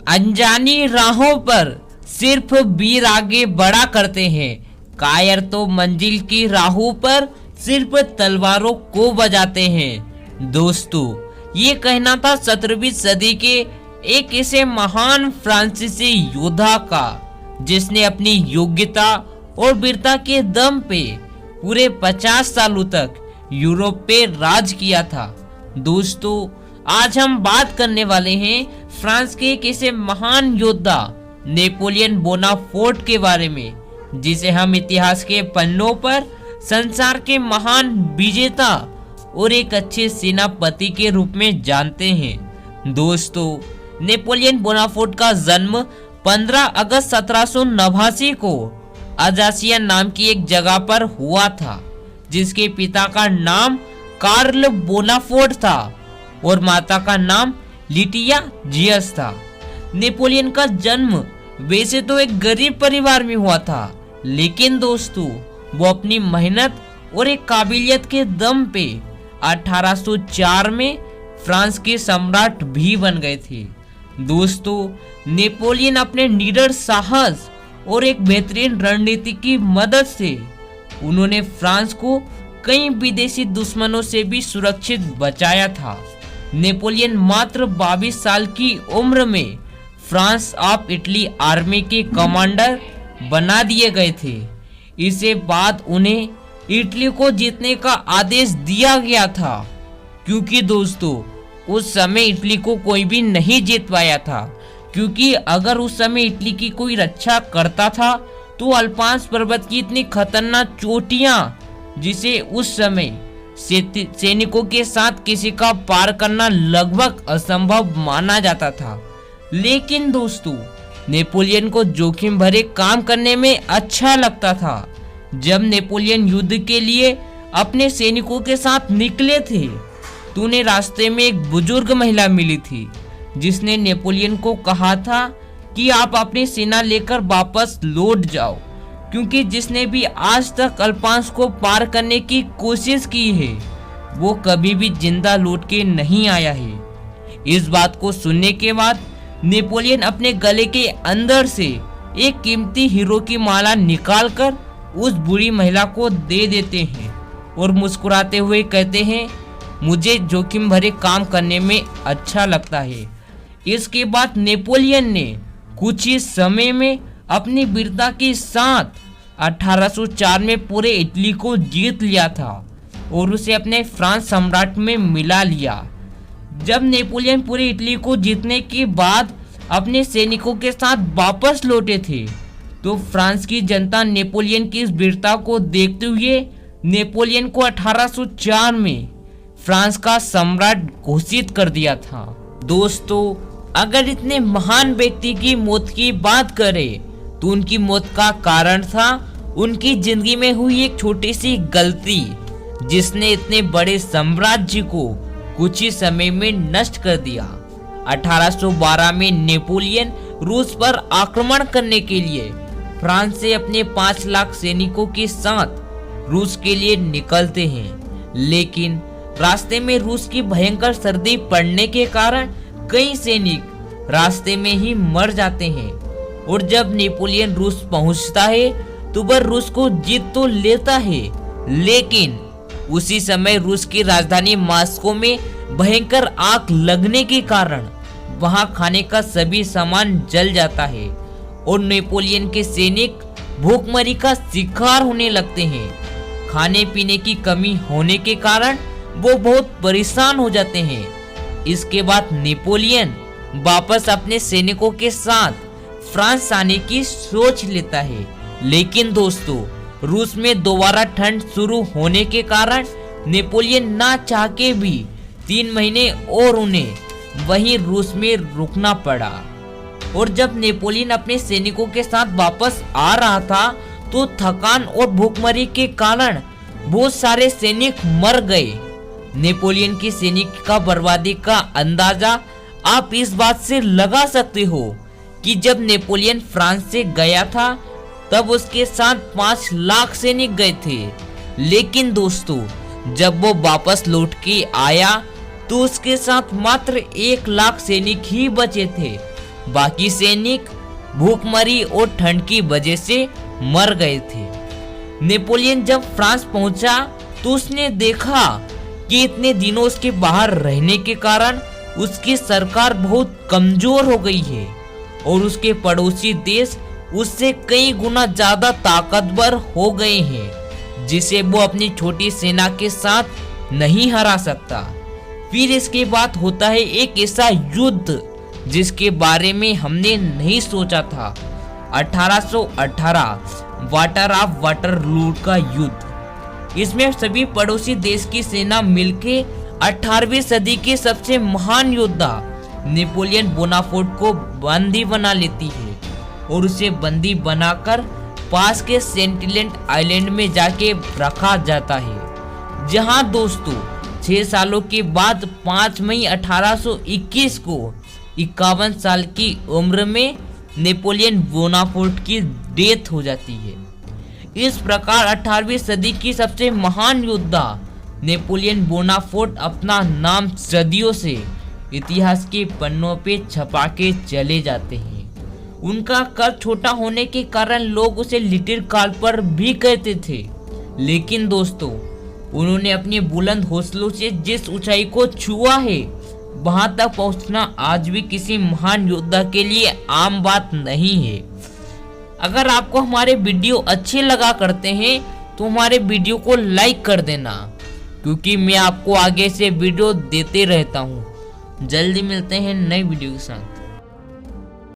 अनजानी राहों पर सिर्फ वीर आगे बढ़ा करते हैं, कायर तो मंजिल की राहों पर सिर्फ तलवारों को बजाते हैं। दोस्तों, ये कहना था 17वीं सदी के एक ऐसे महान फ्रांसीसी योद्धा का जिसने अपनी योग्यता और वीरता के दम पे पूरे 50 सालों तक यूरोप पे राज किया था। दोस्तों, आज हम बात करने वाले हैं फ्रांस के एक ऐसे महान योद्धा नेपोलियन बोनापार्ट के बारे में, जिसे हम इतिहास के पन्नों पर संसार के महान विजेता और एक अच्छे सेनापति के रूप में जानते हैं। दोस्तों, नेपोलियन बोनापार्ट का जन्म 15 अगस्त 1789 को अजासिया नाम की एक जगह पर हुआ था, जिसके पिता का नाम कार्ल बोनापार्ट था और माता का नाम लिटिया जियस था। नेपोलियन का जन्म वैसे तो एक गरीब परिवार में हुआ था, लेकिन दोस्तों वो अपनी मेहनत और एक काबिलियत के दम पे 1804 में फ्रांस के सम्राट भी बन गए थे। दोस्तों, नेपोलियन अपने निडर साहस और एक बेहतरीन रणनीति की मदद से उन्होंने फ्रांस को कई विदेशी दुश्मनों से भी सुरक्षित बचाया था। नेपोलियन मात्र 22 साल की उम्र में फ्रांस ऑफ इटली आर्मी के कमांडर बना दिए गए थे। इसके बाद उन्हें इटली को जीतने का आदेश दिया गया था, क्योंकि दोस्तों उस समय इटली को कोई भी नहीं जीत पाया था, क्योंकि अगर उस समय इटली की कोई रक्षा करता था तो अल्पांस पर्वत की इतनी खतरनाक चोटियां, जिसे उस समय सैनिकों के साथ किसी का पार करना लगभग असंभव माना जाता था। लेकिन दोस्तों, नेपोलियन को जोखिम भरे काम करने में अच्छा लगता था। जब नेपोलियन युद्ध के लिए अपने सैनिकों के साथ निकले थे तो उन्हें रास्ते में एक बुजुर्ग महिला मिली थी, जिसने नेपोलियन को कहा था कि आप अपनी सेना लेकर वापस लौट जाओ, क्योंकि जिसने भी आज तक अल्पांस को पार करने की कोशिश की है वो कभी भी जिंदा लौट के नहीं आया है। इस बात को सुनने के बाद नेपोलियन अपने गले के अंदर से एक कीमती हीरो की माला निकालकर उस बुरी महिला को दे देते हैं और मुस्कुराते हुए कहते हैं, मुझे जोखिम भरे काम करने में अच्छा लगता है। इसके बाद नेपोलियन ने कुछ ही समय में अपनी वीरता के साथ 1804 में पूरे इटली को जीत लिया था और उसे अपने फ्रांस सम्राट में मिला लिया। जब नेपोलियन पूरे इटली को जीतने के बाद अपने सैनिकों के साथ वापस लौटे थे तो फ्रांस की जनता नेपोलियन की इस वीरता को देखते हुए नेपोलियन को 1804 में फ्रांस का सम्राट घोषित कर दिया था। दोस्तों, अगर इतने महान व्यक्ति की मौत की बात करें तो उनकी मौत का कारण था उनकी जिंदगी में हुई एक छोटी सी गलती, जिसने इतने बड़े साम्राज्य को कुछ ही समय में नष्ट कर दिया। 1812 में नेपोलियन रूस पर आक्रमण करने के लिए फ्रांस से अपने 5 लाख सैनिकों के साथ रूस के लिए निकलते हैं, लेकिन रास्ते में रूस की भयंकर सर्दी पड़ने के कारण कई सैनिक रास्ते में ही मर जाते हैं और जब नेपोलियन रूस पहुंचता है तो वह रूस को जीत तो लेता है, लेकिन उसी समय रूस की राजधानी मॉस्को में भयंकर आग लगने के कारण वहां खाने का सभी सामान जल जाता है और नेपोलियन के सैनिक भूखमरी का शिकार होने लगते हैं। खाने पीने की कमी होने के कारण वो बहुत परेशान हो जाते हैं। इसके बाद नेपोलियन वापस अपने सैनिकों के साथ फ्रांस आने की सोच लेता है, लेकिन दोस्तों रूस में दोबारा ठंड शुरू होने के कारण नेपोलियन ना चाह के भी 3 महीने और उन्हें वहीं रूस में रुकना पड़ा। और जब नेपोलियन अपने सैनिकों के साथ वापस आ रहा था तो थकान और भूखमरी के कारण बहुत सारे सैनिक मर गए। नेपोलियन की सैनिक का बर्बादी का अंदाजा आप इस बात से लगा सकते हो कि जब नेपोलियन फ्रांस से गया था तब उसके साथ 5 लाख सैनिक गए थे, लेकिन दोस्तों जब वो वापस लौट के आया तो उसके साथ मात्र 1 लाख सैनिक ही बचे थे। बाकी सैनिक भूखमरी और ठंड की वजह से मर गए थे। नेपोलियन जब फ्रांस पहुंचा तो उसने देखा कि इतने दिनों उसके बाहर रहने के कारण उसकी सरकार बहुत कमजोर हो गई है और उसके पड़ोसी देश उससे कई गुना ज्यादा ताकतवर हो गए हैं, जिसे वो अपनी छोटी सेना के साथ नहीं हरा सकता। फिर इसके बाद होता है एक ऐसा युद्ध जिसके बारे में हमने नहीं सोचा था, 1818 वाटर ऑफ वाटरलू का युद्ध। इसमें सभी पड़ोसी देश की सेना मिलके 18वीं सदी के सबसे महान योद्धा नेपोलियन बोनापार्ट को बंदी बना लेती है और उसे बंदी बनाकर पास के सेंटिनेंट आइलैंड में जाके रखा जाता है, जहां दोस्तों 6 सालों के बाद 5 मई 1821 को 51 साल की उम्र में नेपोलियन बोनापार्ट की डेथ हो जाती है। इस प्रकार 18वीं सदी की सबसे महान योद्धा नेपोलियन बोनापार्ट अपना नाम सदियों से इतिहास के पन्नों पे छपा के चले जाते हैं। उनका कद छोटा होने के कारण लोग उसे लिटिल कार्ल भी कहते थे, लेकिन दोस्तों उन्होंने अपने बुलंद हौसलों से जिस ऊंचाई को छुआ है वहां तक पहुंचना आज भी किसी महान योद्धा के लिए आम बात नहीं है। अगर आपको हमारे वीडियो अच्छे लगा करते हैं तो हमारे वीडियो को लाइक कर देना, क्योंकि मैं आपको आगे से वीडियो देते रहता हूँ। जल्दी मिलते हैं नई वीडियो के साथ।